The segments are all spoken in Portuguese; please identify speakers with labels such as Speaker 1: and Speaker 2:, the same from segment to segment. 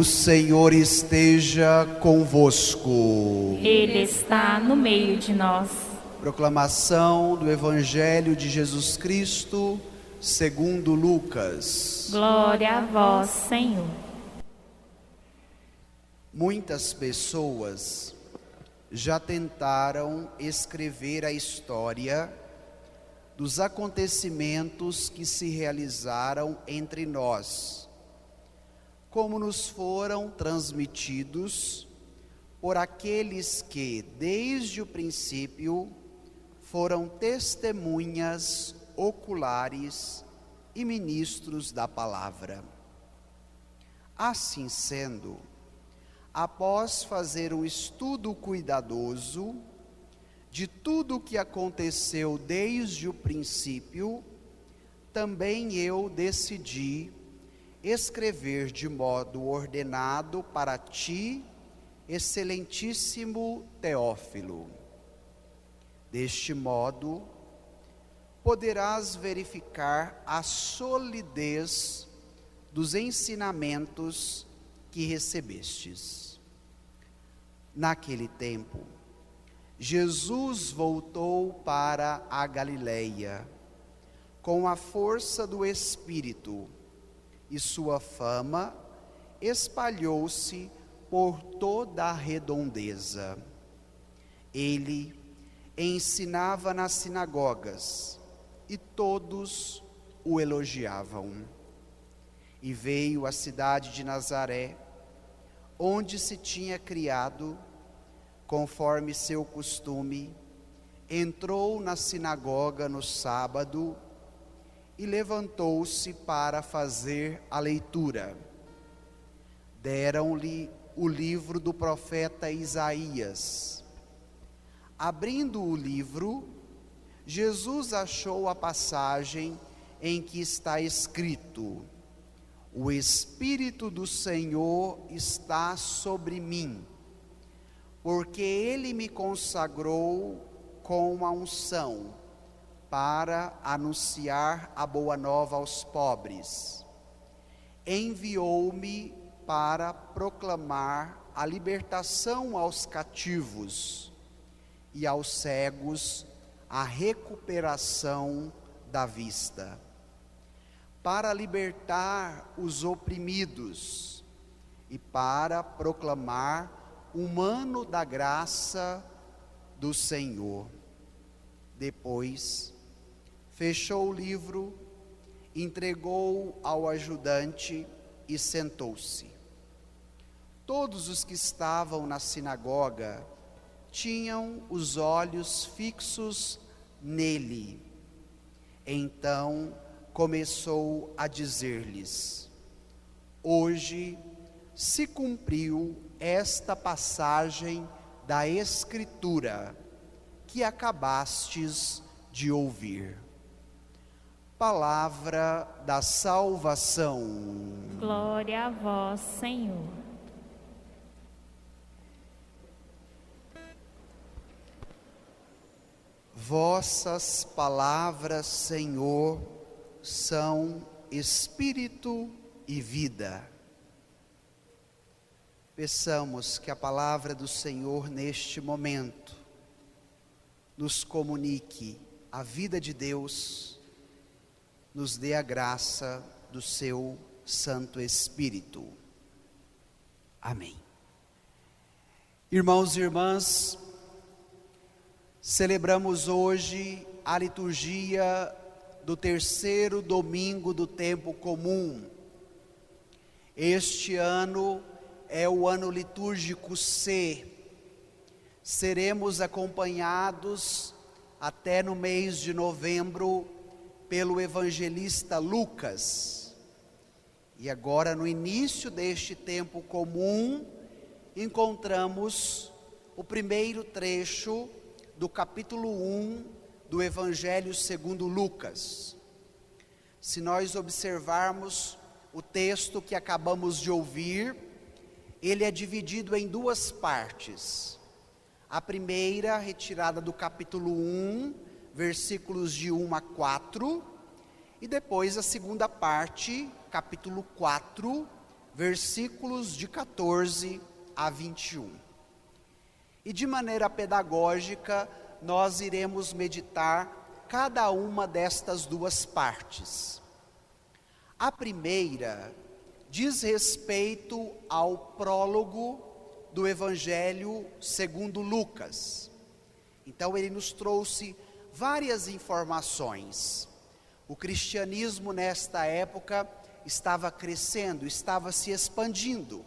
Speaker 1: O Senhor esteja convosco.
Speaker 2: Ele está no meio de nós.
Speaker 1: Proclamação do Evangelho de Jesus Cristo, segundo Lucas.
Speaker 2: Glória a vós, Senhor.
Speaker 1: Muitas pessoas já tentaram escrever a história dos acontecimentos que se realizaram entre nós, como nos foram transmitidos por aqueles que, desde o princípio, foram testemunhas oculares e ministros da palavra. Assim sendo, após fazer um estudo cuidadoso de tudo o que aconteceu desde o princípio, também eu decidi escrever de modo ordenado para ti, excelentíssimo Teófilo. Deste modo, poderás verificar a solidez dos ensinamentos que recebestes. Naquele tempo, Jesus voltou para a Galileia, com a força do Espírito, e sua fama espalhou-se por toda a redondeza. Ele ensinava nas sinagogas, e todos o elogiavam. E veio à cidade de Nazaré, onde se tinha criado, conforme seu costume, entrou na sinagoga no sábado e levantou-se para fazer a leitura. Deram-lhe o livro do profeta Isaías. Abrindo o livro, Jesus achou a passagem em que está escrito: O Espírito do Senhor está sobre mim, porque Ele me consagrou com a unção para anunciar a boa nova aos pobres. Enviou-me para proclamar a libertação aos cativos e aos cegos a recuperação da vista, para libertar os oprimidos e para proclamar o ano da graça do Senhor. Depois, fechou o livro, entregou ao ajudante e sentou-se. Todos os que estavam na sinagoga tinham os olhos fixos nele. Então começou a dizer-lhes: Hoje se cumpriu esta passagem da Escritura que acabastes de ouvir. Palavra da salvação.
Speaker 2: Glória a vós, Senhor.
Speaker 1: Vossas palavras, Senhor, são espírito e vida. Peçamos que a palavra do Senhor neste momento nos comunique a vida de Deus, nos dê a graça do seu Santo Espírito. Amém. Irmãos e irmãs, celebramos hoje a liturgia do terceiro domingo do tempo comum. Este ano é o ano litúrgico C. Seremos acompanhados até no mês de novembro pelo evangelista Lucas. E agora, no início deste tempo comum, encontramos o primeiro trecho do capítulo 1 do Evangelho segundo Lucas. Se nós observarmos o texto que acabamos de ouvir, ele é dividido em duas partes. A primeira, retirada do capítulo 1, versículos de 1 a 4, e depois a segunda parte, capítulo 4, versículos de 14 a 21. E de maneira pedagógica, nós iremos meditar cada uma destas duas partes. A primeira diz respeito ao prólogo do Evangelho segundo Lucas. Então ele nos trouxe várias informações. O cristianismo nesta época estava crescendo, estava se expandindo.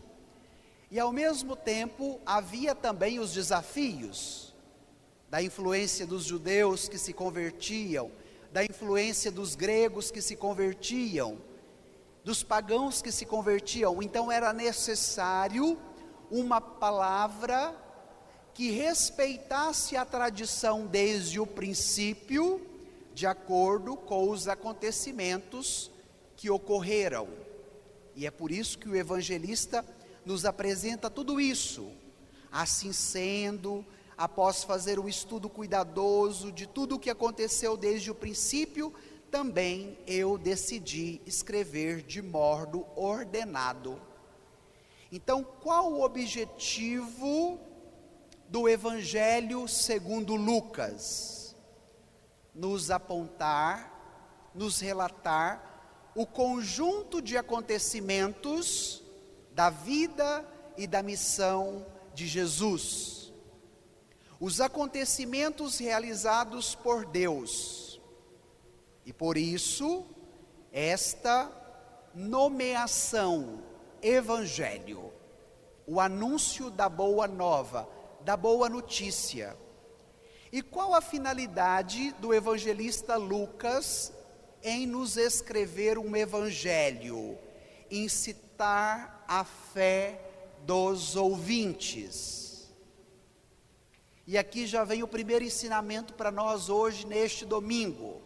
Speaker 1: E ao mesmo tempo havia também os desafios da influência dos judeus que se convertiam, da influência dos gregos que se convertiam, dos pagãos que se convertiam. Então era necessário uma palavra que respeitasse a tradição desde o princípio, de acordo com os acontecimentos que ocorreram. E é por isso que o evangelista nos apresenta tudo isso. Assim sendo, após fazer um estudo cuidadoso de tudo o que aconteceu desde o princípio, também eu decidi escrever de modo ordenado. Então, qual o objetivo do Evangelho segundo Lucas? Nos apontar, nos relatar o conjunto de acontecimentos da vida e da missão de Jesus. Os acontecimentos realizados por Deus. E por isso, esta nomeação Evangelho, o anúncio da boa nova, da boa notícia. E qual a finalidade do evangelista Lucas em nos escrever um evangelho? Incitar a fé dos ouvintes. E aqui já vem o primeiro ensinamento para nós hoje, neste domingo.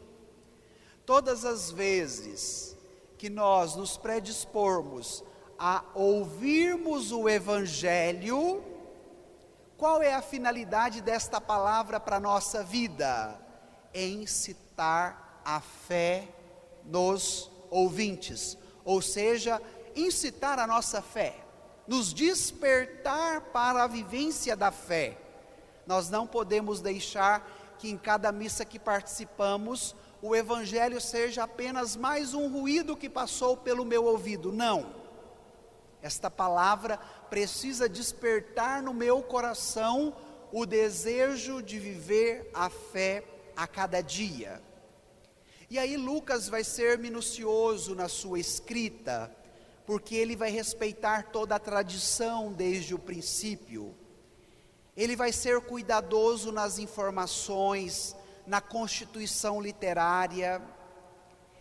Speaker 1: Todas as vezes que nós nos predispormos a ouvirmos o evangelho, qual é a finalidade desta palavra para a nossa vida? Incitar a fé nos ouvintes, ou seja, incitar a nossa fé, nos despertar para a vivência da fé. Nós não podemos deixar que em cada missa que participamos, o evangelho seja apenas mais um ruído que passou pelo meu ouvido. Não. Esta palavra precisa despertar no meu coração o desejo de viver a fé a cada dia. E aí Lucas vai ser minucioso na sua escrita, porque ele vai respeitar toda a tradição desde o princípio. Ele vai ser cuidadoso nas informações, na constituição literária,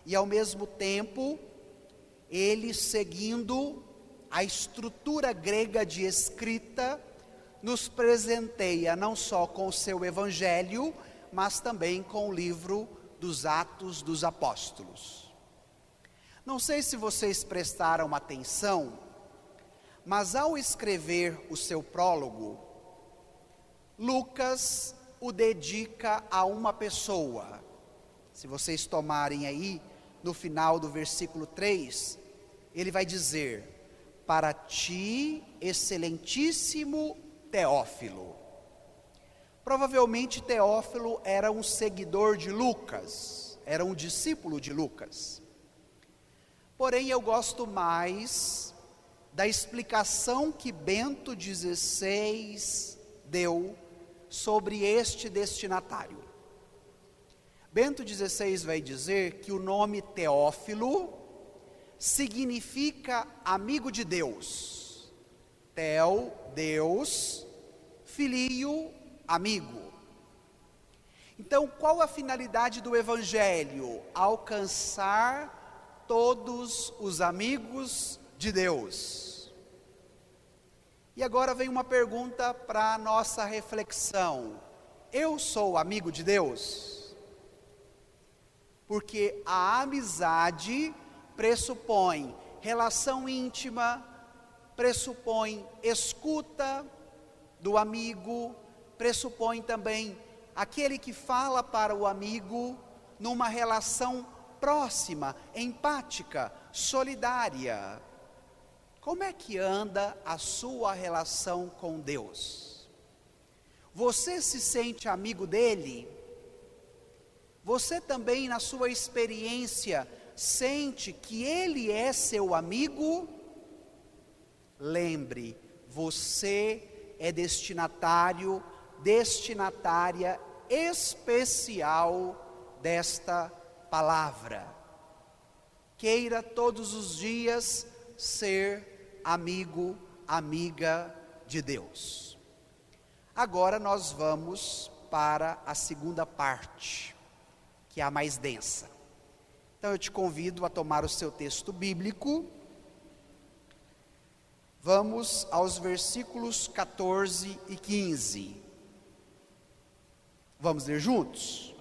Speaker 1: e ao mesmo tempo, ele seguindo a estrutura grega de escrita, nos presenteia não só com o seu evangelho, mas também com o livro dos Atos dos Apóstolos. Não sei se vocês prestaram atenção, mas ao escrever o seu prólogo, Lucas o dedica a uma pessoa. Se vocês tomarem aí, no final do versículo 3, ele vai dizer: para ti, excelentíssimo Teófilo. Provavelmente Teófilo era um seguidor de Lucas, era um discípulo de Lucas. Porém, eu gosto mais da explicação que Bento XVI deu sobre este destinatário. Bento XVI vai dizer que o nome Teófilo significa amigo de Deus. Theo, Deus, filio, amigo. Então, qual a finalidade do evangelho? Alcançar todos os amigos de Deus. E agora vem uma pergunta para a nossa reflexão: eu sou amigo de Deus? Porque a amizade pressupõe relação íntima, pressupõe escuta do amigo, pressupõe também aquele que fala para o amigo numa relação próxima, empática, solidária. Como é que anda a sua relação com Deus? Você se sente amigo dele? Você também, na sua experiência, sente que ele é seu amigo? Lembre, você é destinatária especial desta palavra. Queira todos os dias ser amigo, amiga de Deus. Agora nós vamos para a segunda parte, que é a mais densa. Então eu te convido a tomar o seu texto bíblico. Vamos aos versículos 14 e 15. Vamos ler juntos?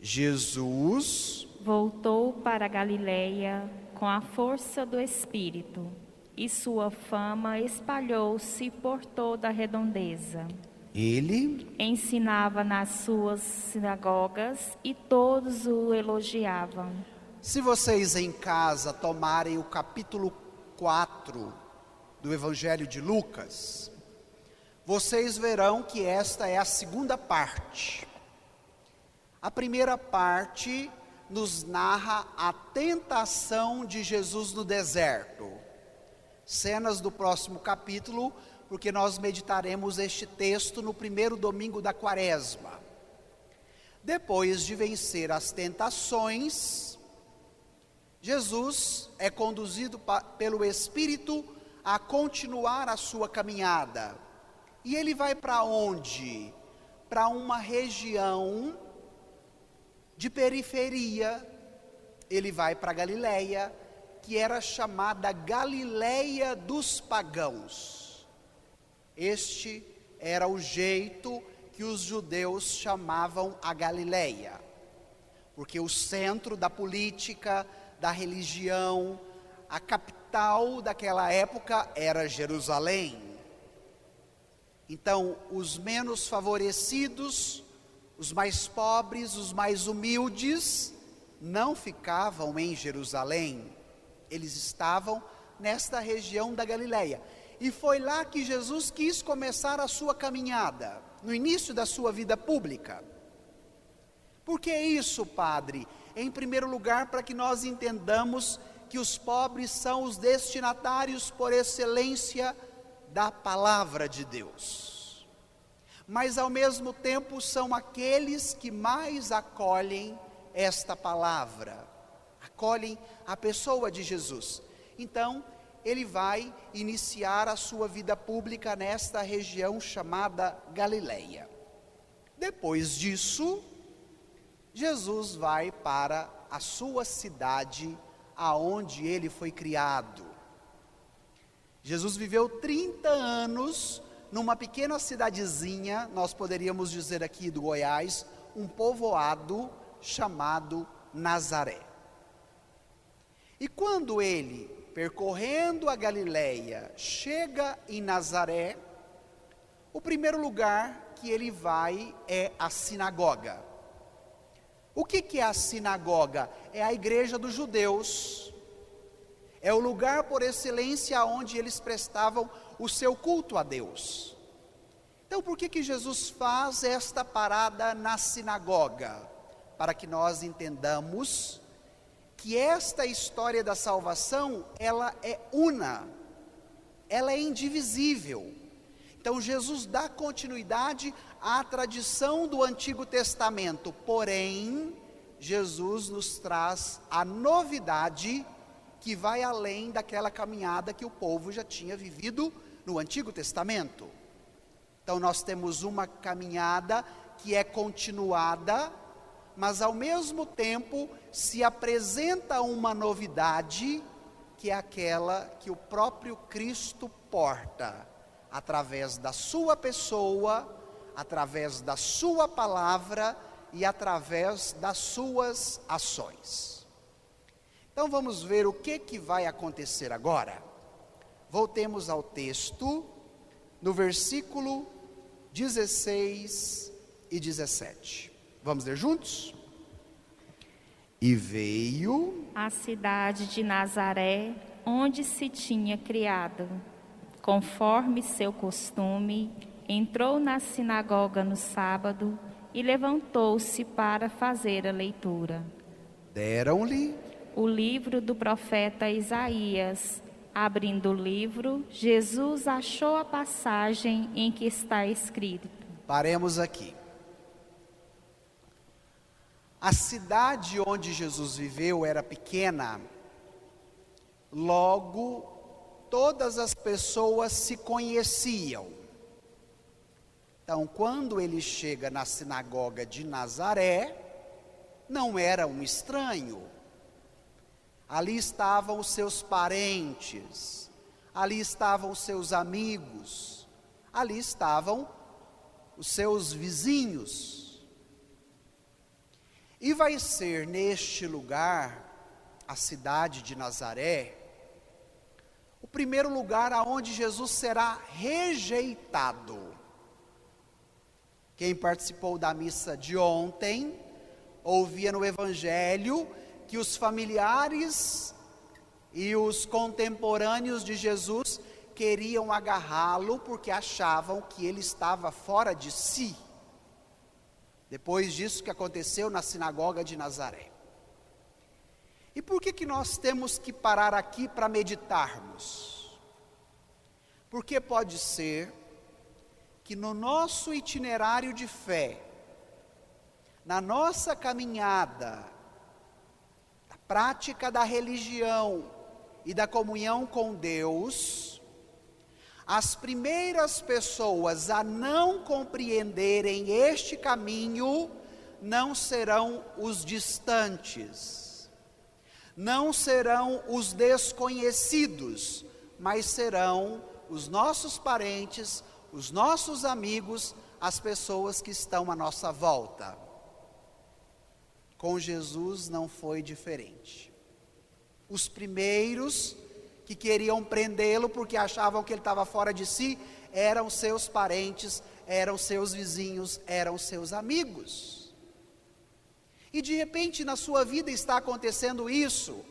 Speaker 1: Jesus
Speaker 2: voltou para a Galileia com a força do Espírito, e sua fama espalhou-se por toda a redondeza.
Speaker 1: Ele
Speaker 2: ensinava nas suas sinagogas e todos o elogiavam.
Speaker 1: Se vocês em casa tomarem o capítulo 4 do Evangelho de Lucas, vocês verão que esta é a segunda parte. A primeira parte nos narra a tentação de Jesus no deserto. Cenas do próximo capítulo, porque nós meditaremos este texto no primeiro domingo da Quaresma. Depois de vencer as tentações, Jesus é conduzido pelo Espírito a continuar a sua caminhada. E ele vai para onde? Para uma região de periferia. Ele vai para Galileia, que era chamada Galileia dos pagãos. Este era o jeito que os judeus chamavam a Galileia, porque o centro da política, da religião, a capital daquela época era Jerusalém. Então, os menos favorecidos, os mais pobres, os mais humildes, não ficavam em Jerusalém. Eles estavam nesta região da Galileia. E foi lá que Jesus quis começar a sua caminhada, no início da sua vida pública. Por que isso, Padre? Em primeiro lugar, para que nós entendamos que os pobres são os destinatários por excelência da palavra de Deus. Mas ao mesmo tempo são aqueles que mais acolhem esta palavra, acolhem a pessoa de Jesus. Então, ele vai iniciar a sua vida pública nesta região chamada Galileia. Depois disso, Jesus vai para a sua cidade, aonde ele foi criado. Jesus viveu 30 anos numa pequena cidadezinha, nós poderíamos dizer aqui do Goiás, um povoado chamado Nazaré. E quando ele, percorrendo a Galileia, chega em Nazaré, o primeiro lugar que ele vai é a sinagoga. O que é a sinagoga? É a igreja dos judeus. É o lugar por excelência onde eles prestavam o seu culto a Deus. Então, por que Jesus faz esta parada na sinagoga? Para que nós entendamos que esta história da salvação, ela é una, ela é indivisível. Então Jesus dá continuidade à tradição do Antigo Testamento, porém, Jesus nos traz a novidade que vai além daquela caminhada que o povo já tinha vivido no Antigo Testamento. Então nós temos uma caminhada que é continuada, mas ao mesmo tempo se apresenta uma novidade, que é aquela que o próprio Cristo porta, através da sua pessoa, através da sua palavra e através das suas ações. Então vamos ver o que vai acontecer agora. Voltemos ao texto, no versículo 16 e 17. Vamos ler juntos? E veio
Speaker 2: à cidade de Nazaré onde se tinha criado. Conforme seu costume, entrou na sinagoga no sábado e levantou-se para fazer a leitura.
Speaker 1: Deram-lhe
Speaker 2: O livro do profeta Isaías. Abrindo o livro, Jesus achou a passagem em que está escrito:
Speaker 1: Paremos aqui. A cidade onde Jesus viveu era pequena, logo todas as pessoas se conheciam. Então, quando ele chega na sinagoga de Nazaré, não era um estranho. Ali estavam os seus parentes, ali estavam os seus amigos, ali estavam os seus vizinhos. E vai ser neste lugar, a cidade de Nazaré, o primeiro lugar aonde Jesus será rejeitado. Quem participou da missa de ontem, ouvia no Evangelho que os familiares e os contemporâneos de Jesus queriam agarrá-lo porque achavam que ele estava fora de si. Depois disso que aconteceu na sinagoga de Nazaré. E por que nós temos que parar aqui para meditarmos? Porque pode ser que no nosso itinerário de fé, na nossa caminhada, na prática da religião e da comunhão com Deus, as primeiras pessoas a não compreenderem este caminho não serão os distantes, não serão os desconhecidos, mas serão os nossos parentes, os nossos amigos, as pessoas que estão à nossa volta. Com Jesus não foi diferente. Os primeiros que queriam prendê-lo porque achavam que ele estava fora de si, eram seus parentes, eram seus vizinhos, eram seus amigos. E de repente na sua vida está acontecendo isso.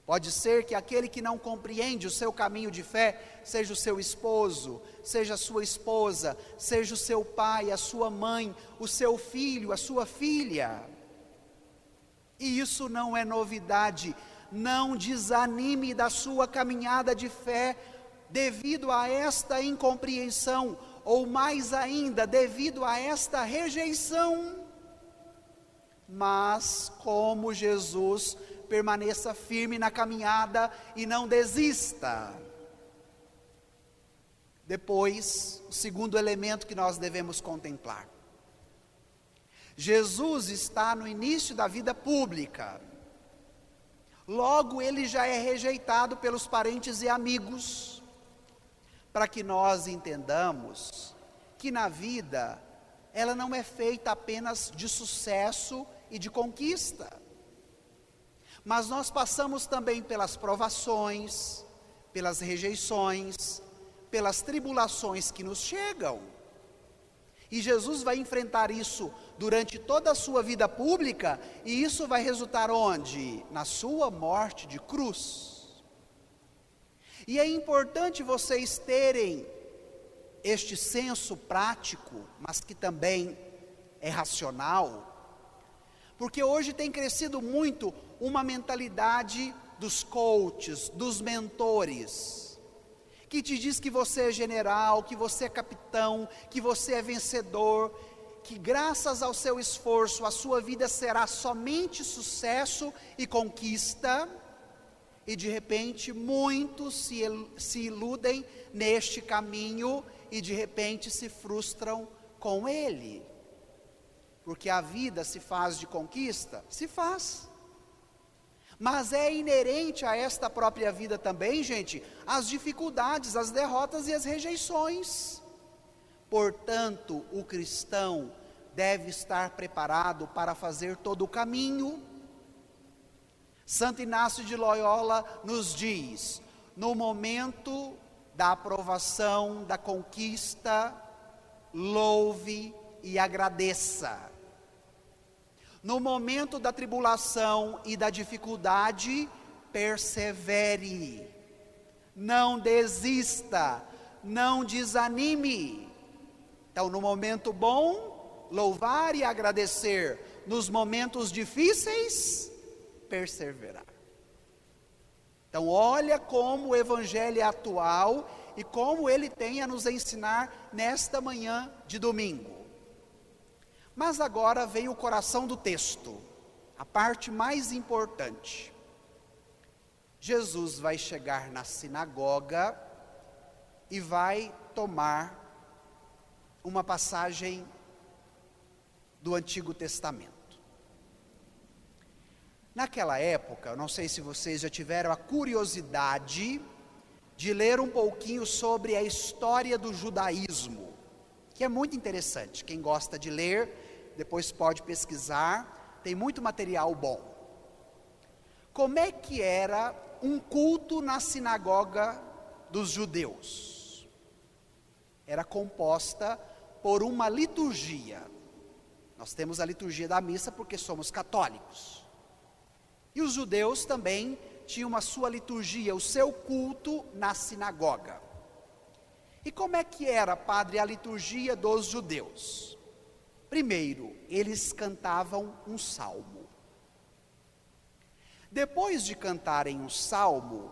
Speaker 1: Pode ser que aquele que não compreende o seu caminho de fé, seja o seu esposo, seja a sua esposa, seja o seu pai, a sua mãe, o seu filho, a sua filha. E isso não é novidade. Não desanime da sua caminhada de fé devido a esta incompreensão, ou mais ainda, devido a esta rejeição. Mas, como Jesus, permaneça firme na caminhada e não desista. Depois, o segundo elemento que nós devemos contemplar. Jesus está no início da vida pública. Logo, ele já é rejeitado pelos parentes e amigos. Para que nós entendamos que na vida, ela não é feita apenas de sucesso e de conquista. Mas nós passamos também pelas provações, pelas rejeições, pelas tribulações que nos chegam. E Jesus vai enfrentar isso durante toda a sua vida pública, e isso vai resultar onde? Na sua morte de cruz. E é importante vocês terem este senso prático, mas que também é racional, porque hoje tem crescido muito uma mentalidade dos coaches, dos mentores, que te diz que você é general, que você é capitão, que você é vencedor, que graças ao seu esforço a sua vida será somente sucesso e conquista, e de repente muitos se iludem neste caminho e de repente se frustram com ele, porque a vida se faz de conquista? Se faz. Mas é inerente a esta própria vida também, gente, as dificuldades, as derrotas e as rejeições. Portanto, o cristão deve estar preparado para fazer todo o caminho. Santo Inácio de Loyola nos diz: no momento da aprovação, da conquista, louve e agradeça. No momento da tribulação e da dificuldade, persevere, não desista, não desanime. Então, no momento bom, louvar e agradecer; nos momentos difíceis, perseverar. Então, olha como o Evangelho é atual e como ele tem a nos ensinar nesta manhã de domingo. Mas agora vem o coração do texto, a parte mais importante. Jesus vai chegar na sinagoga e vai tomar uma passagem do Antigo Testamento. Naquela época, eu não sei se vocês já tiveram a curiosidade de ler um pouquinho sobre a história do judaísmo, que é muito interessante. Quem gosta de ler, depois pode pesquisar, tem muito material bom. Como é que era um culto na sinagoga dos judeus? Era composta por uma liturgia. Nós temos a liturgia da missa porque somos católicos. E os judeus também tinham a sua liturgia, o seu culto na sinagoga. E como é que era, padre, a liturgia dos judeus? Primeiro, eles cantavam um salmo. Depois de cantarem um salmo,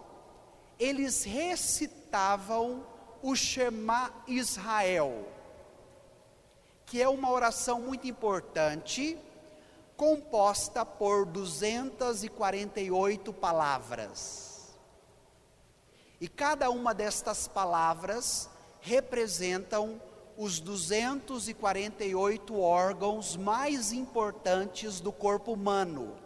Speaker 1: eles recitavam o Shema Israel, que é uma oração muito importante, composta por 248 palavras. E cada uma destas palavras representam os 248 órgãos mais importantes do corpo humano.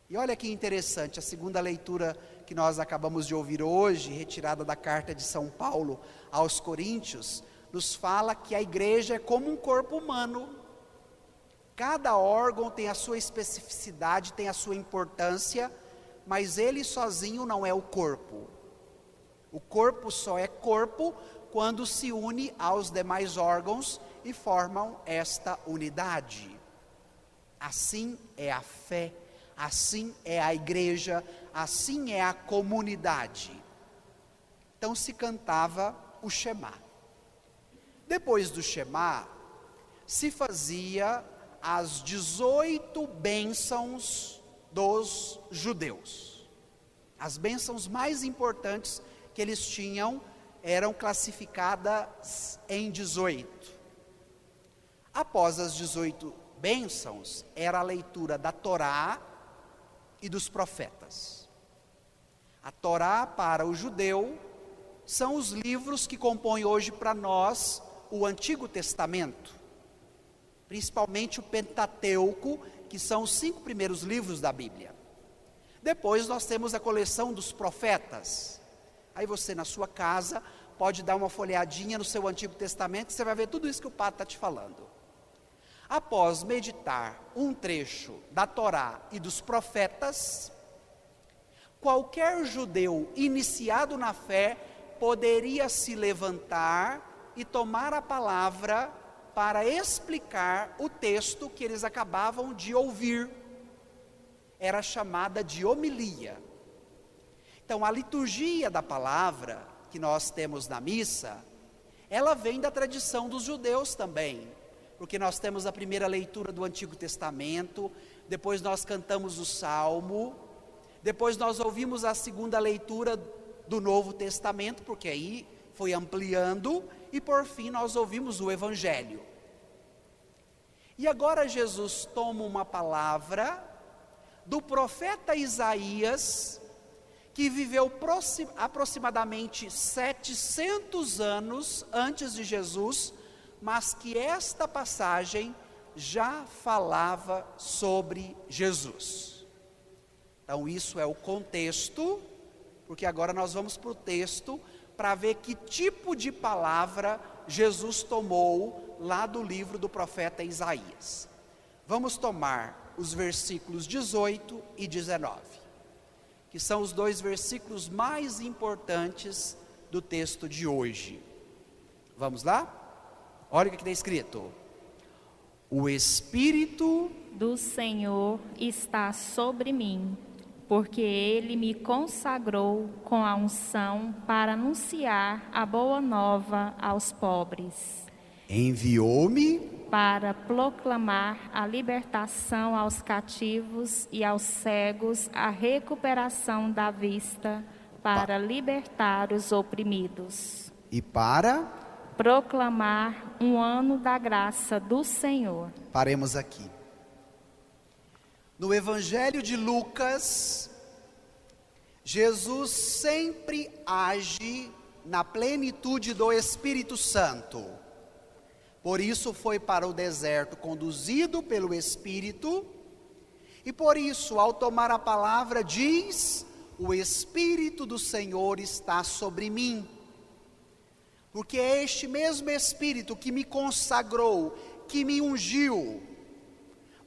Speaker 1: E olha que interessante, a segunda leitura que nós acabamos de ouvir hoje, retirada da carta de São Paulo aos Coríntios, nos fala que a igreja é como um corpo humano. Cada órgão tem a sua especificidade, tem a sua importância, mas ele sozinho não é o corpo. O corpo só é corpo quando se une aos demais órgãos e formam esta unidade. Assim é a fé, assim é a igreja, assim é a comunidade. Então se cantava o Shema. Depois do Shema, se fazia as 18 bênçãos dos judeus. As bênçãos mais importantes que eles tinham eram classificadas em 18. Após as 18 bênçãos, era a leitura da Torá e dos profetas. A Torá, para o judeu, são os livros que compõem hoje para nós o Antigo Testamento. Principalmente o Pentateuco, que são os 5 primeiros livros da Bíblia. Depois nós temos a coleção dos profetas. Aí você na sua casa pode dar uma folheadinha no seu Antigo Testamento, e você vai ver tudo isso que o padre está te falando. Após meditar um trecho da Torá e dos profetas, qualquer judeu iniciado na fé poderia se levantar e tomar a palavra para explicar o texto que eles acabavam de ouvir. Era chamada de homilia. Então, a liturgia da palavra que nós temos na missa, ela vem da tradição dos judeus também, porque nós temos a primeira leitura do Antigo Testamento, depois nós cantamos o Salmo, depois nós ouvimos a segunda leitura do Novo Testamento, porque aí foi ampliando, e por fim nós ouvimos o Evangelho. E agora Jesus toma uma palavra do profeta Isaías, que viveu aproximadamente 700 anos antes de Jesus, mas que esta passagem já falava sobre Jesus. Então isso é o contexto, porque agora nós vamos para o texto, para ver que tipo de palavra Jesus tomou lá do livro do profeta Isaías. Vamos tomar os versículos 18 e 19, que são os 2 versículos mais importantes do texto de hoje. Vamos lá? Olha o que está escrito. O Espírito
Speaker 2: do Senhor está sobre mim, porque ele me consagrou com a unção para anunciar a boa nova aos pobres,
Speaker 1: Enviou-me
Speaker 2: para proclamar a libertação aos cativos e aos cegos, a recuperação da vista, para libertar os oprimidos,
Speaker 1: e para...
Speaker 2: proclamar um ano da graça do Senhor.
Speaker 1: Paremos aqui. No Evangelho de Lucas, Jesus sempre age na plenitude do Espírito Santo. Por isso foi para o deserto conduzido pelo Espírito, e por isso, ao tomar a palavra, diz: o Espírito do Senhor está sobre mim. Porque é este mesmo Espírito que me consagrou, que me ungiu.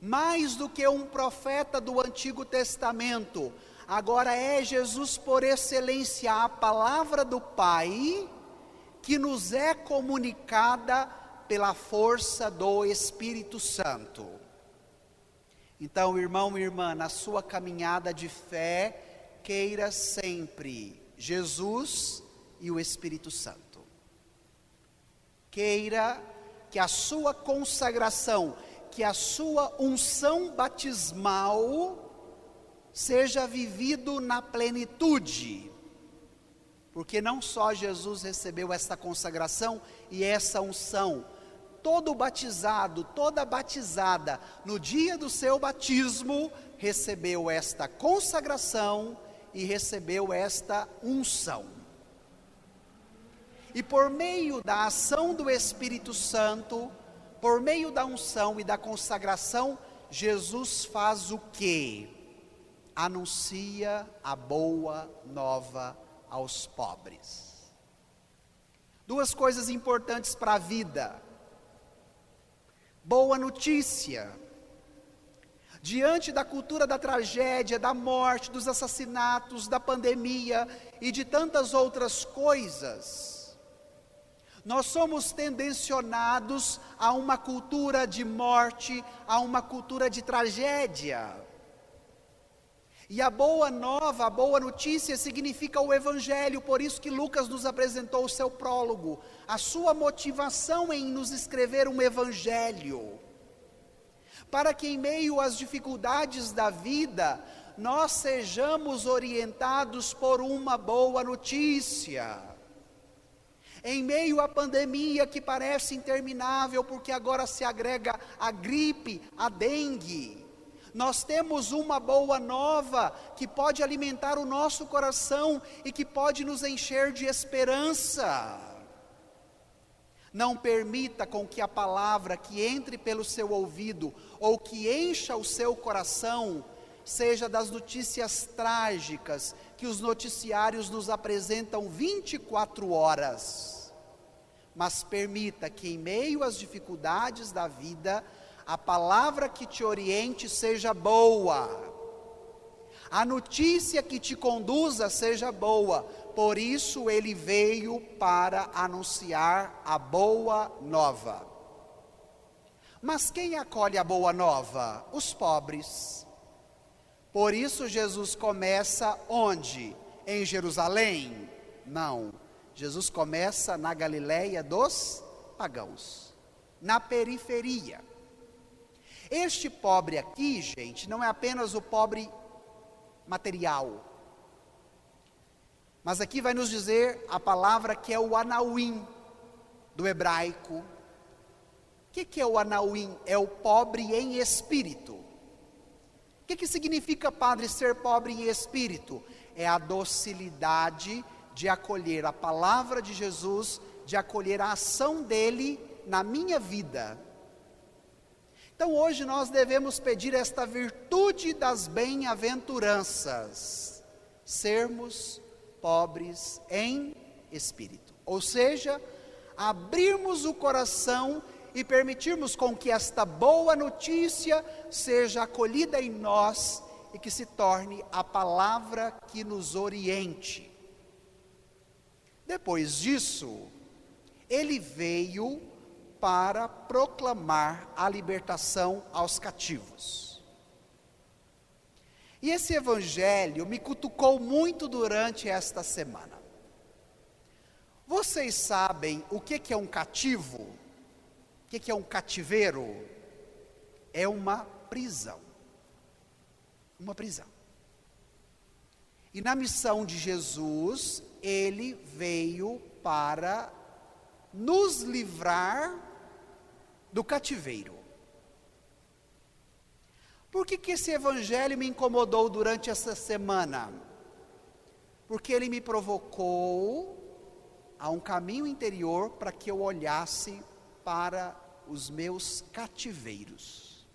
Speaker 1: Mais do que um profeta do Antigo Testamento, agora é Jesus por excelência, a palavra do Pai, que nos é comunicada pela força do Espírito Santo. Então, irmão e irmã, na sua caminhada de fé, queira sempre Jesus e o Espírito Santo. Queira que a sua consagração, que a sua unção batismal seja vivido na plenitude, porque não só Jesus recebeu esta consagração e essa unção, todo batizado, toda batizada, no dia do seu batismo, recebeu esta consagração e recebeu esta unção. E por meio da ação do Espírito Santo, por meio da unção e da consagração, Jesus faz o quê? Anuncia a boa nova aos pobres. Duas coisas importantes para a vida. Boa notícia. Diante da cultura da tragédia, da morte, dos assassinatos, da pandemia e de tantas outras coisas, nós somos tendencionados a uma cultura de morte, a uma cultura de tragédia. E a boa nova, a boa notícia significa o Evangelho, por isso que Lucas nos apresentou o seu prólogo, a sua motivação em nos escrever um Evangelho, para que em meio às dificuldades da vida, nós sejamos orientados por uma boa notícia. Em meio à pandemia que parece interminável, porque agora se agrega a gripe, a dengue, nós temos uma boa nova que pode alimentar o nosso coração e que pode nos encher de esperança. Não permita com que a palavra que entre pelo seu ouvido ou que encha o seu coração seja das notícias trágicas que os noticiários nos apresentam 24 horas. Mas permita que em meio às dificuldades da vida, a palavra que te oriente seja boa, a notícia que te conduza seja boa. Por isso ele veio para anunciar a boa nova. Mas quem acolhe a boa nova? Os pobres. Por isso Jesus começa onde? Em Jerusalém? Não, Jesus começa na Galileia dos pagãos, na periferia. Este pobre aqui, gente, não é apenas o pobre material, mas aqui vai nos dizer a palavra que é o anauim, do hebraico. O que é o anauim? É o pobre em espírito. O que significa, padre, ser pobre em espírito? É a docilidade de acolher a palavra de Jesus, de acolher a ação dele na minha vida. Então hoje nós devemos pedir esta virtude das bem-aventuranças, sermos pobres em espírito, ou seja, abrirmos o coração e permitirmos com que esta boa notícia seja acolhida em nós e que se torne a palavra que nos oriente. Depois disso, ele veio para proclamar a libertação aos cativos. E esse evangelho me cutucou muito durante esta semana. Vocês sabem o que é um cativo? O que é um cativeiro? É uma prisão. Uma prisão. E na missão de Jesus, ele veio para nos livrar do cativeiro. Por que esse evangelho me incomodou durante essa semana? Porque ele me provocou a um caminho interior para que eu olhasse para os meus cativeiros.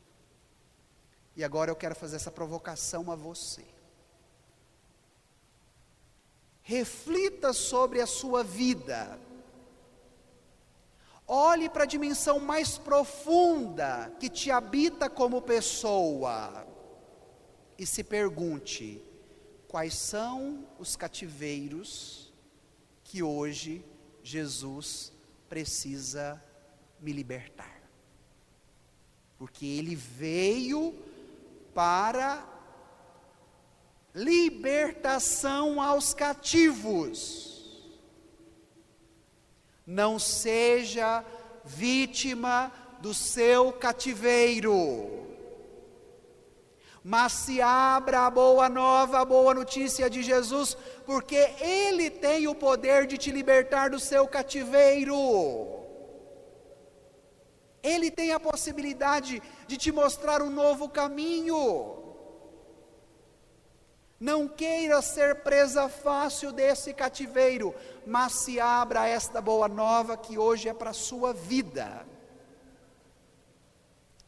Speaker 1: E agora eu quero fazer essa provocação a você. Reflita sobre a sua vida. Olhe para a dimensão mais profunda que te habita como pessoa. E se pergunte: quais são os cativeiros que hoje Jesus precisa me libertar? Porque Ele veio para libertação aos cativos. Não seja vítima do seu cativeiro, mas se abra a boa nova, a boa notícia de Jesus, porque Ele tem o poder de te libertar do seu cativeiro. Ele tem a possibilidade de te mostrar um novo caminho. Não queira ser presa fácil desse cativeiro, mas se abra a esta boa nova que hoje é para a sua vida.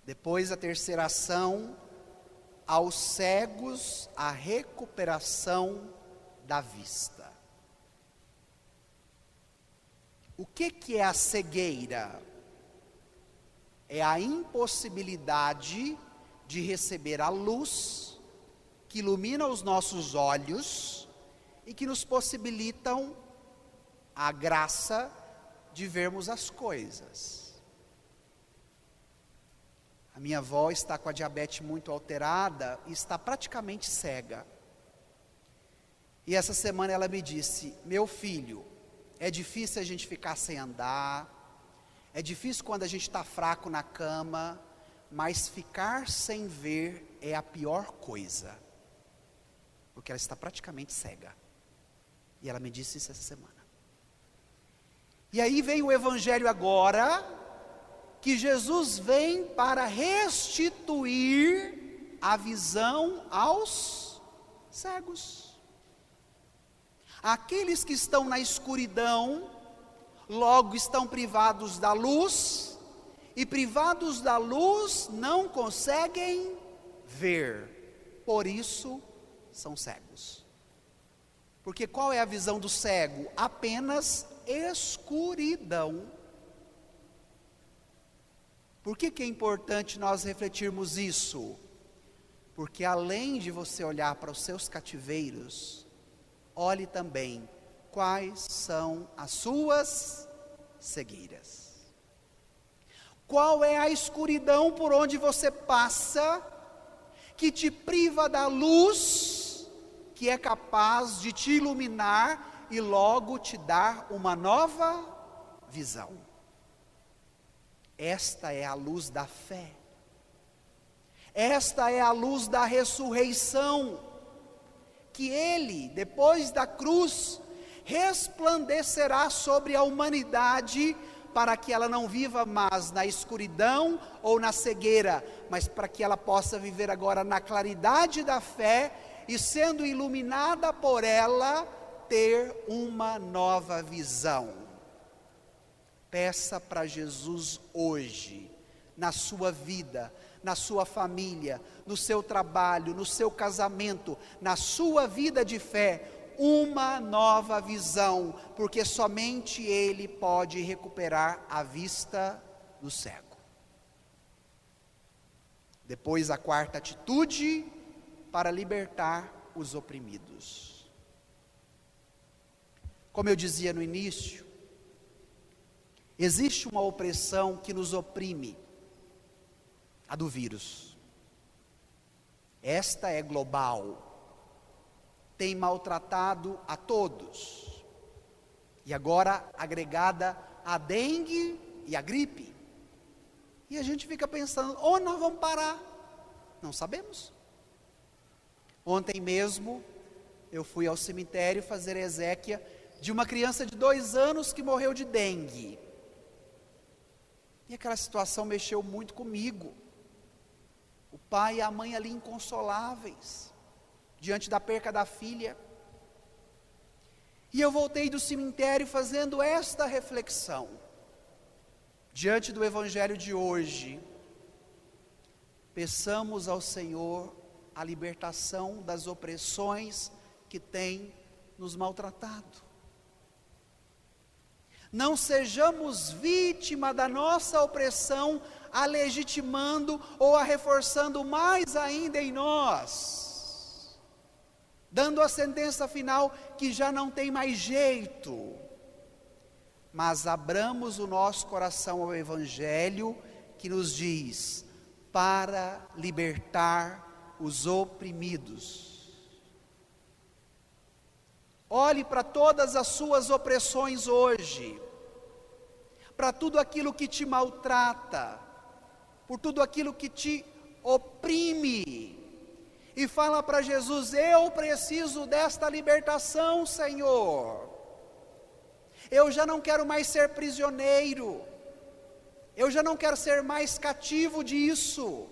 Speaker 1: Depois, a terceira ação, aos cegos, a recuperação da vista. O que é a cegueira? É a impossibilidade de receber a luz que ilumina os nossos olhos e que nos possibilitam a graça de vermos as coisas. A minha avó está com a diabetes muito alterada e está praticamente cega. E essa semana ela me disse: meu filho, é difícil a gente ficar sem andar, é difícil quando a gente está fraco na cama, mas ficar sem ver é a pior coisa. Porque ela está praticamente cega. E ela me disse isso essa semana. E aí vem o evangelho agora, que Jesus vem para restituir a visão aos cegos. Aqueles que estão na escuridão, logo estão privados da luz, e privados da luz não conseguem ver. Por isso, são cegos. Porque qual é a visão do cego? Apenas escuridão. Por que é importante nós refletirmos isso? Porque além de você olhar para os seus cativeiros, olhe também quais são as suas cegueiras. Qual é a escuridão por onde você passa, que te priva da luz, que é capaz de te iluminar e logo te dar uma nova visão. Esta é a luz da fé. Esta é a luz da ressurreição, que Ele, depois da cruz, resplandecerá sobre a humanidade, para que ela não viva mais na escuridão ou na cegueira, mas para que ela possa viver agora na claridade da fé, e sendo iluminada por ela, ter uma nova visão. Peça para Jesus hoje, na sua vida, na sua família, no seu trabalho, no seu casamento, na sua vida de fé, uma nova visão, porque somente Ele pode recuperar a vista do cego. Depois, a quarta atitude, para libertar os oprimidos. Como eu dizia no início, existe uma opressão que nos oprime, a do vírus. Esta é global, tem maltratado a todos, e agora agregada a dengue e a gripe. E a gente fica pensando, onde nós vamos parar? Não sabemos. Ontem mesmo, eu fui ao cemitério fazer exéquia de uma criança de 2 anos que morreu de dengue. E aquela situação mexeu muito comigo. O pai e a mãe ali inconsoláveis, diante da perca da filha. E eu voltei do cemitério fazendo esta reflexão. Diante do evangelho de hoje, peçamos ao Senhor a libertação das opressões que tem nos maltratado. Não sejamos vítima da nossa opressão, a legitimando ou a reforçando mais ainda em nós, dando a sentença final que já não tem mais jeito. Mas abramos o nosso coração ao Evangelho que nos diz, para libertar os oprimidos. Olhe para todas as suas opressões hoje, para tudo aquilo que te maltrata, por tudo aquilo que te oprime, e fala para Jesus, eu preciso desta libertação, Senhor. Eu já não quero mais ser prisioneiro, eu já não quero ser mais cativo disso,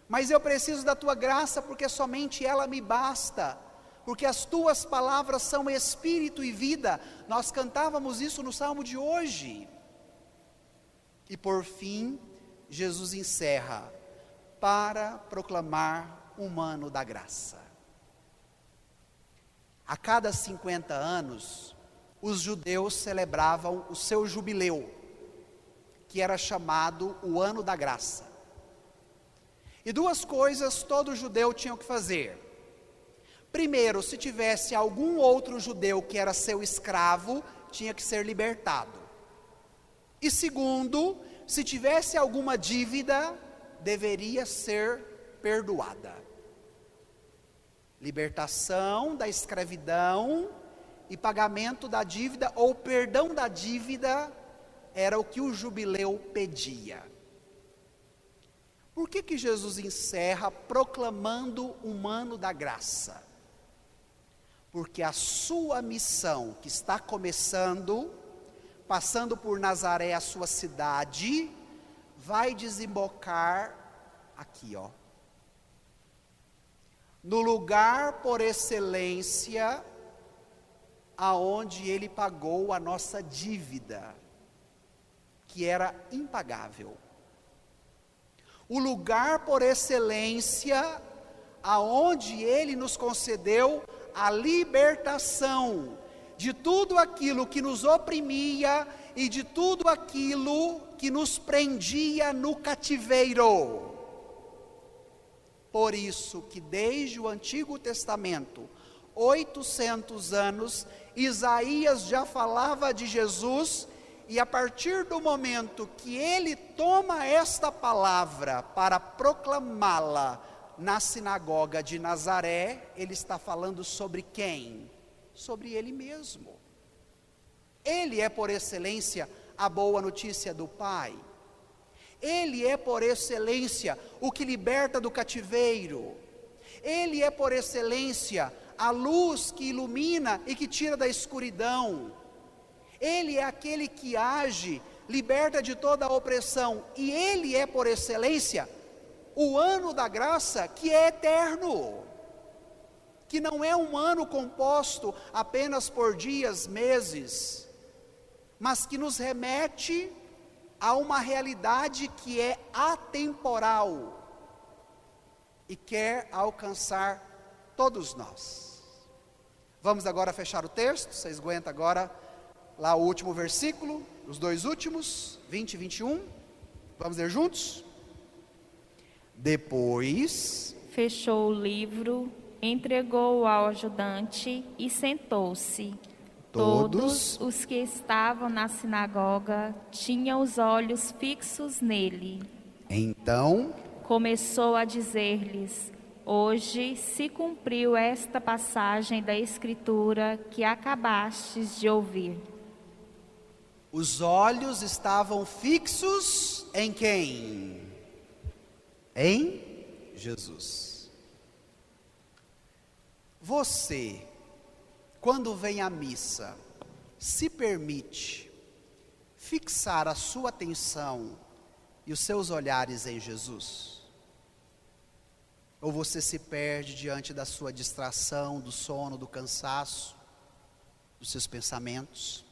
Speaker 1: mas eu preciso da tua graça, porque somente ela me basta, porque as tuas palavras são espírito e vida. Nós cantávamos isso no salmo de hoje. E por fim, Jesus encerra, para proclamar um ano da graça. A cada 50 anos, os judeus celebravam o seu jubileu, que era chamado o ano da graça. E 2 coisas todo judeu tinha que fazer. Primeiro, se tivesse algum outro judeu que era seu escravo, tinha que ser libertado. E segundo, se tivesse alguma dívida, deveria ser perdoada. Libertação da escravidão e pagamento da dívida, ou perdão da dívida, era o que o jubileu pedia. Por que Jesus encerra proclamando um ano da graça? Porque a sua missão, que está começando, passando por Nazaré, a sua cidade, vai desembocar aqui, no lugar por excelência, aonde ele pagou a nossa dívida, que era impagável. O lugar por excelência, aonde ele nos concedeu a libertação de tudo aquilo que nos oprimia e de tudo aquilo que nos prendia no cativeiro. Por isso que desde o Antigo Testamento, 800 anos, Isaías já falava de Jesus, e a partir do momento que ele toma esta palavra para proclamá-la na sinagoga de Nazaré, ele está falando sobre quem? Sobre ele mesmo. Ele é por excelência a boa notícia do Pai. Ele é por excelência o que liberta do cativeiro. Ele é por excelência a luz que ilumina e que tira da escuridão. Ele é aquele que age, liberta de toda a opressão. E ele é por excelência o ano da graça, que é eterno, que não é um ano composto apenas por dias, meses, mas que nos remete a uma realidade que é atemporal e quer alcançar todos nós. Vamos agora fechar o texto. Vocês aguentam agora lá o último versículo, os 2 últimos, 20 e 21. Vamos ler juntos? Depois
Speaker 2: fechou o livro, entregou-o ao ajudante e sentou-se. Todos os que estavam na sinagoga tinham os olhos fixos nele.
Speaker 1: então
Speaker 2: Começou a dizer-lhes: Hoje se cumpriu esta passagem da Escritura que acabastes de ouvir.
Speaker 1: Os olhos estavam fixos em quem? Em Jesus. Você, quando vem à missa, se permite fixar a sua atenção e os seus olhares em Jesus? Ou você se perde diante da sua distração, do sono, do cansaço, dos seus pensamentos?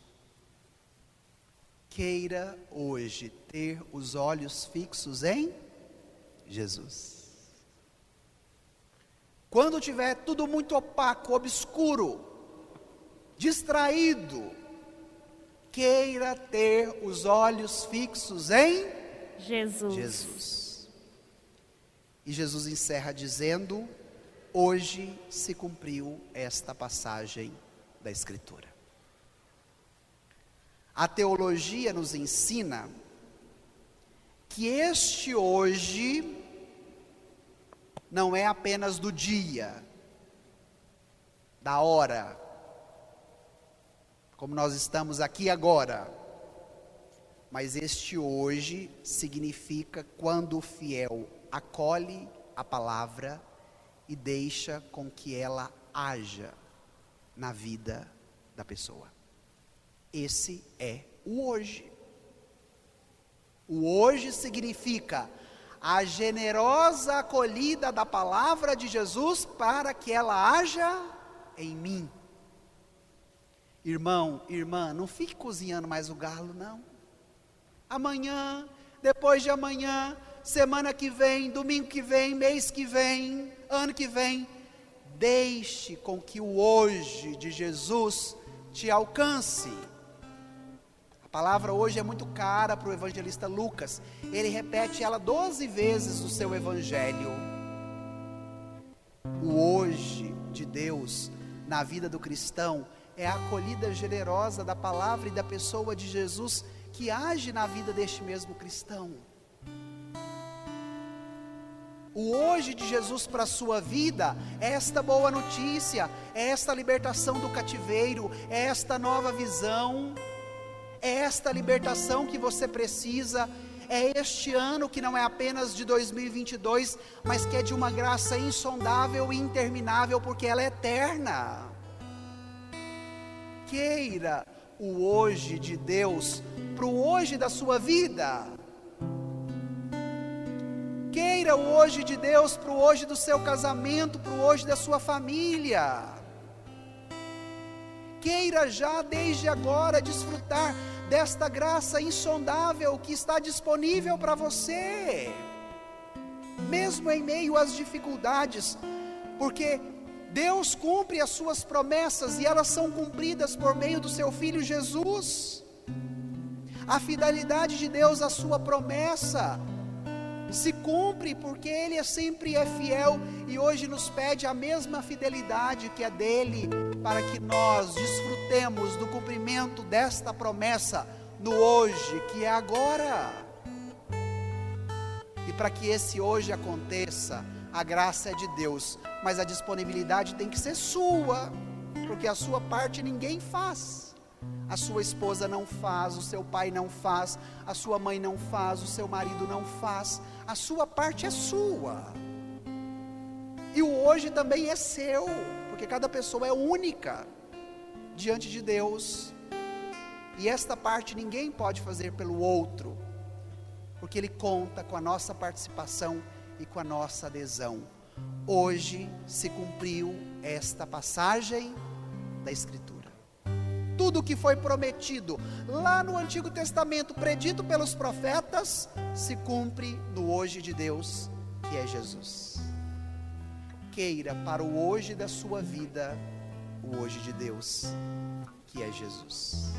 Speaker 1: Queira hoje ter os olhos fixos em Jesus. Quando tiver tudo muito opaco, obscuro, distraído, queira ter os olhos fixos em
Speaker 2: Jesus.
Speaker 1: E Jesus encerra dizendo: hoje se cumpriu esta passagem da Escritura. A teologia nos ensina que este hoje não é apenas do dia, da hora, como nós estamos aqui agora, mas este hoje significa quando o fiel acolhe a palavra e deixa com que ela haja na vida da pessoa. Esse é o hoje. O hoje significa a generosa acolhida da palavra de Jesus para que ela haja em mim. Irmão, irmã, não fique cozinhando mais o galo, não. Amanhã, depois de amanhã, semana que vem, domingo que vem, mês que vem, ano que vem, deixe com que o hoje de Jesus te alcance. A palavra hoje é muito cara para o evangelista Lucas. Ele repete ela 12 vezes no seu evangelho. O hoje de Deus na vida do cristão é a acolhida generosa da palavra e da pessoa de Jesus que age na vida deste mesmo cristão. O hoje de Jesus para a sua vida é esta boa notícia, é esta libertação do cativeiro, é esta nova visão, é esta libertação que você precisa, é este ano que não é apenas de 2022, mas que é de uma graça insondável e interminável, porque ela é eterna. Queira o hoje de Deus para o hoje da sua vida. Queira o hoje de Deus para o hoje do seu casamento, para o hoje da sua família. Queira já desde agora desfrutar desta graça insondável que está disponível para você, mesmo em meio às dificuldades, porque Deus cumpre as suas promessas e elas são cumpridas por meio do seu Filho Jesus. A fidelidade de Deus à sua promessa se cumpre porque Ele sempre é fiel e hoje nos pede a mesma fidelidade que é dele, para que nós desfrutemos do cumprimento desta promessa no hoje, que é agora. E para que esse hoje aconteça, a graça é de Deus, mas a disponibilidade tem que ser sua, porque a sua parte ninguém faz. A sua esposa não faz, o seu pai não faz, a sua mãe não faz, o seu marido não faz. A sua parte é sua. E o hoje também é seu, porque cada pessoa é única diante de Deus. E esta parte ninguém pode fazer pelo outro, porque Ele conta com a nossa participação e com a nossa adesão. Hoje se cumpriu esta passagem da Escritura. Tudo o que foi prometido lá no Antigo Testamento, predito pelos profetas, se cumpre no hoje de Deus, que é Jesus. Queira para o hoje da sua vida, o hoje de Deus, que é Jesus.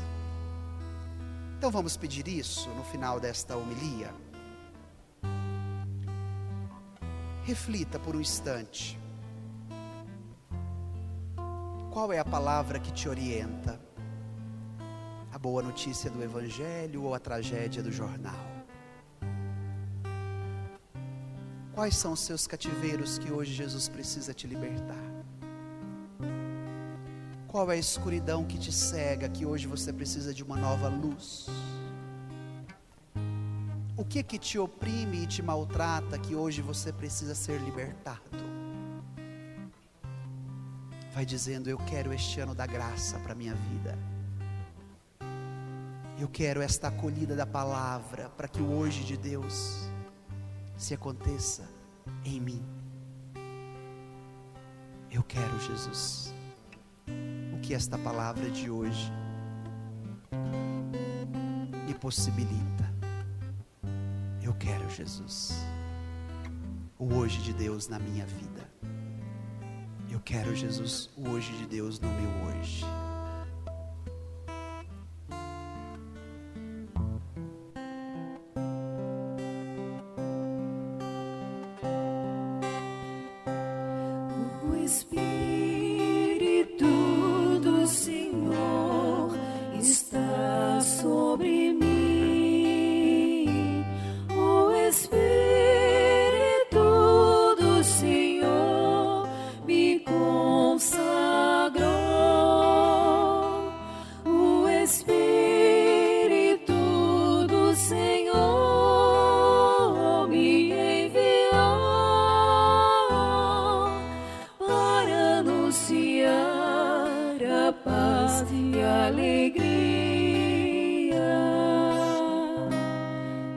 Speaker 1: Então vamos pedir isso no final desta homilia. Reflita por um instante. Qual é a palavra que te orienta? A boa notícia do Evangelho ou a tragédia do jornal? Quais são os seus cativeiros que hoje Jesus precisa te libertar? Qual é a escuridão que te cega, que hoje você precisa de uma nova luz? O que te oprime e te maltrata, que hoje você precisa ser libertado? Vai dizendo: eu quero este ano da graça para a minha vida. Eu quero esta acolhida da palavra, para que o hoje de Deus se aconteça em mim. Eu quero, Jesus, o que esta palavra de hoje me possibilita. Eu quero, Jesus, o hoje de Deus na minha vida. Eu quero, Jesus, o hoje de Deus no meu hoje.
Speaker 3: O Espírito do Senhor está sobre mim. O Espírito do Senhor me consagrou. O Espírito do Senhor me enviou para anunciar a paz e a alegria.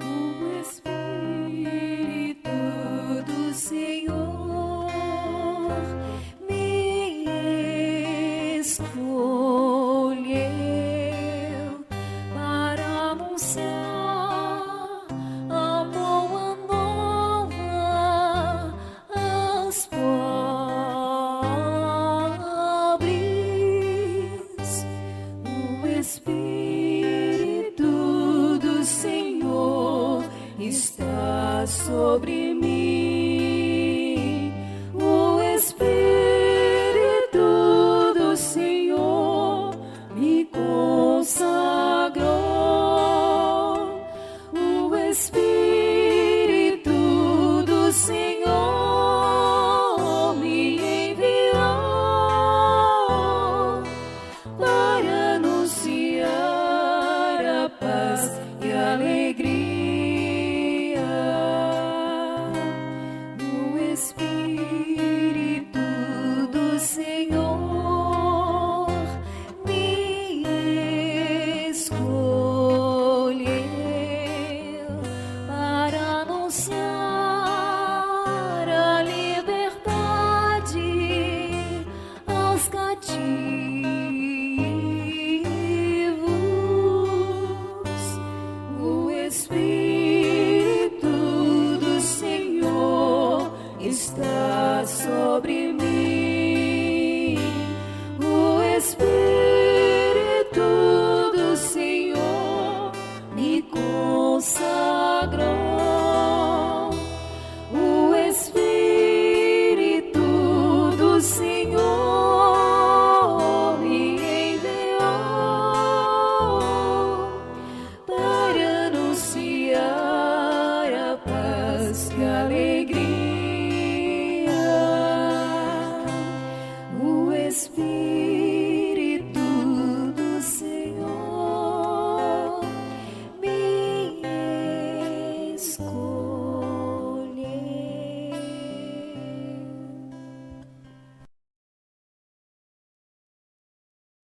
Speaker 3: O Espírito do Senhor me escolheu para anunciar a boa nova aos pobres. O Espírito do Senhor está sobre mim. O Espírito do Senhor me consagrou. O Espírito do Senhor me enviou para anunciar a paz e a alegria. O Espírito do Senhor me escolheu para anunciar a liberdade aos cativos. O Espírito do Senhor está sobre mim.